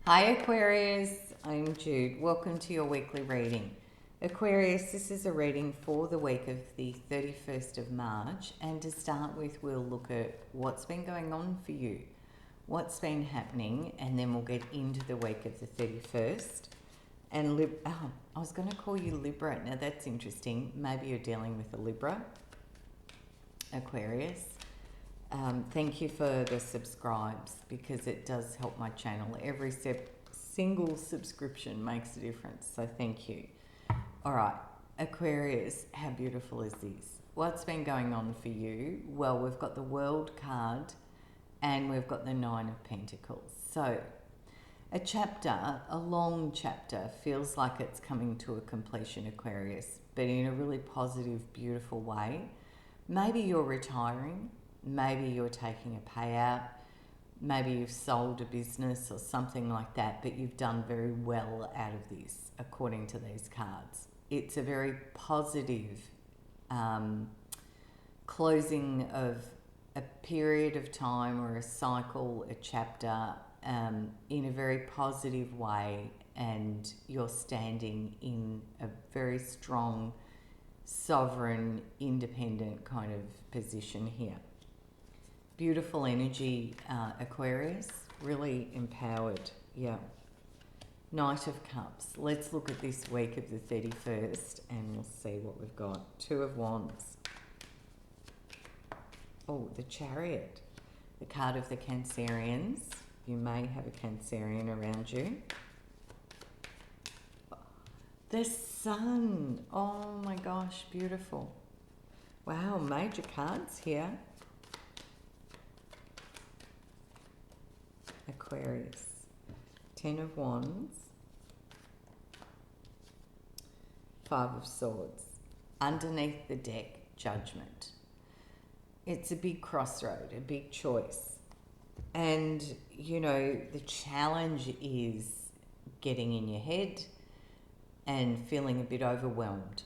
Hi Aquarius, I'm Jude. Welcome to your weekly reading. Aquarius, this is a reading for the week of the 31st of March, and to start with we'll look at what's been going on for you, what's been happening, and then we'll get into the week of the 31st. And I was going to call you Libra. Now that's interesting. Maybe you're dealing with a Libra, Aquarius. Thank you for the subscribes because it does help my channel. Every single subscription makes a difference, so thank you. All right, Aquarius, how beautiful is this? What's been going on for you? Well, we've got the World card and we've got the Nine of Pentacles. So a long chapter, feels like it's coming to a completion, Aquarius, but in a really positive, beautiful way. Maybe you're retiring. Maybe you're taking a payout, maybe you've sold a business or something like that, but you've done very well out of this, according to these cards. It's a very positive closing of a period of time or a cycle, a chapter, in a very positive way, and you're standing in a very strong, sovereign, independent kind of position here. Beautiful energy, Aquarius, really empowered, yeah. Knight of Cups. Let's look at this week of the 31st and we'll see what we've got. Two of Wands. Oh, the Chariot, the card of the Cancerians. You may have a Cancerian around you. The Sun. Oh my gosh, beautiful. Wow, major cards here. Aquarius, Ten of Wands, Five of Swords. Underneath the deck, Judgment. It's a big crossroad, a big choice. And, you know, the challenge is getting in your head and feeling a bit overwhelmed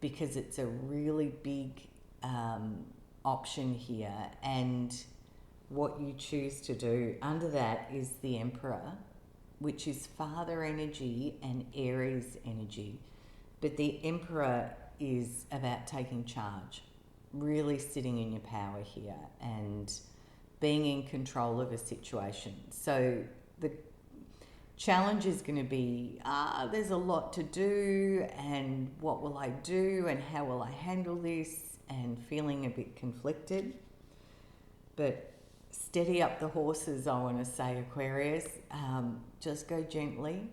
because it's a really big option here, and what you choose to do. Under that is the Emperor, which is father energy and Aries energy. But the Emperor is about taking charge, really sitting in your power here and being in control of a situation. So the challenge is going to be, there's a lot to do, and what will I do, and how will I handle this, and feeling a bit conflicted. But steady up the horses, I want to say, Aquarius. Just go gently,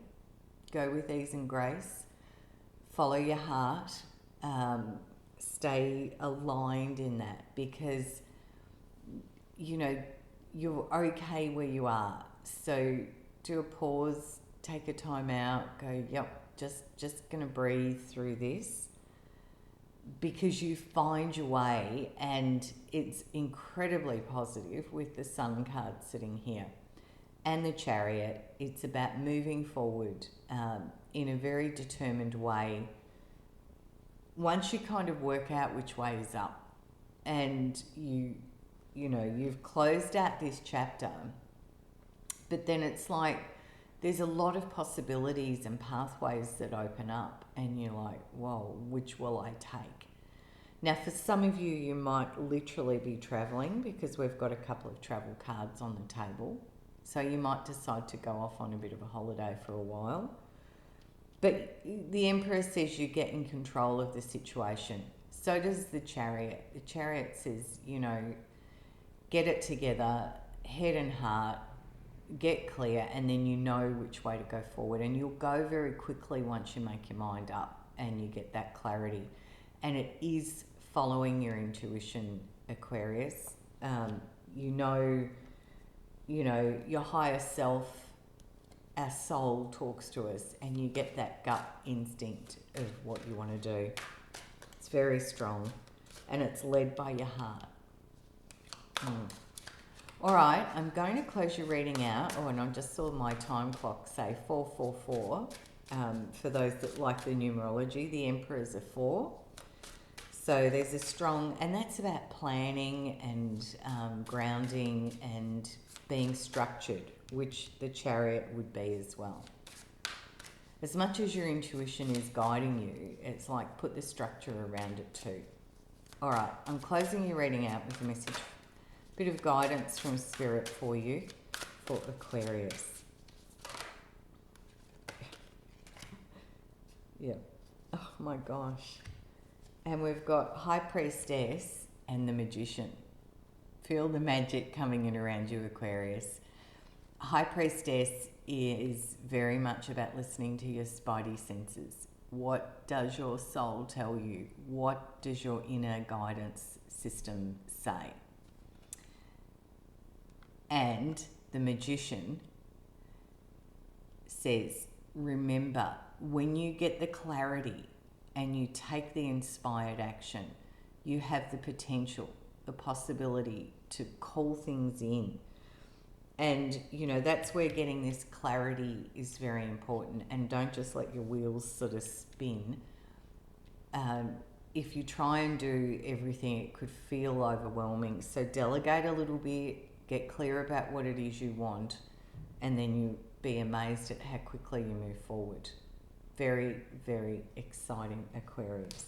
go with ease and grace, follow your heart, stay aligned in that, because, you know, you're okay where you are. So do a pause, take a time out, go, yep, just going to breathe through this, because you find your way, and it's incredibly positive with the Sun card sitting here and the Chariot. It's about moving forward in a very determined way. Once you kind of work out which way is up, and you know you've closed out this chapter, but then it's like there's a lot of possibilities and pathways that open up, and you're like, whoa, which will I take? Now, for some of you, you might literally be traveling, because we've got a couple of travel cards on the table. So you might decide to go off on a bit of a holiday for a while. But the Emperor says you get in control of the situation. So does the Chariot. The Chariot says, you know, get it together, head and heart, get clear, and then you know which way to go forward. And you'll go very quickly once you make your mind up and you get that clarity. And it is following your intuition, Aquarius. You know, your higher self, our soul talks to us, and you get that gut instinct of what you want to do. It's very strong, and it's led by your heart. All right, I'm going to close your reading out. Oh, and I just saw my time clock say 444. For those that like the numerology, the Emperor is a 4. So there's a strong, and that's about planning and grounding and being structured which the Chariot would be as well. As much as your intuition is guiding you, it's like put the structure around it too. All right, I'm closing your reading out with a message, bit of guidance from Spirit for you, for Aquarius. Yeah. Oh my gosh. And we've got High Priestess and the Magician. Feel the magic coming in around you, Aquarius. High Priestess is very much about listening to your spidey senses. What does your soul tell you? What does your inner guidance system say? And the Magician says, remember, when you get the clarity and you take the inspired action, you have the potential, the possibility to call things in. And, you know, that's where getting this clarity is very important. And don't just let your wheels sort of spin. If you try and do everything, it could feel overwhelming. So delegate a little bit, get clear about what it is you want, and then you'll be amazed at how quickly you move forward. Very, very exciting, Aquarius.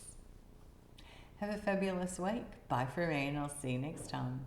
Have a fabulous week. Bye for me, and I'll see you next time.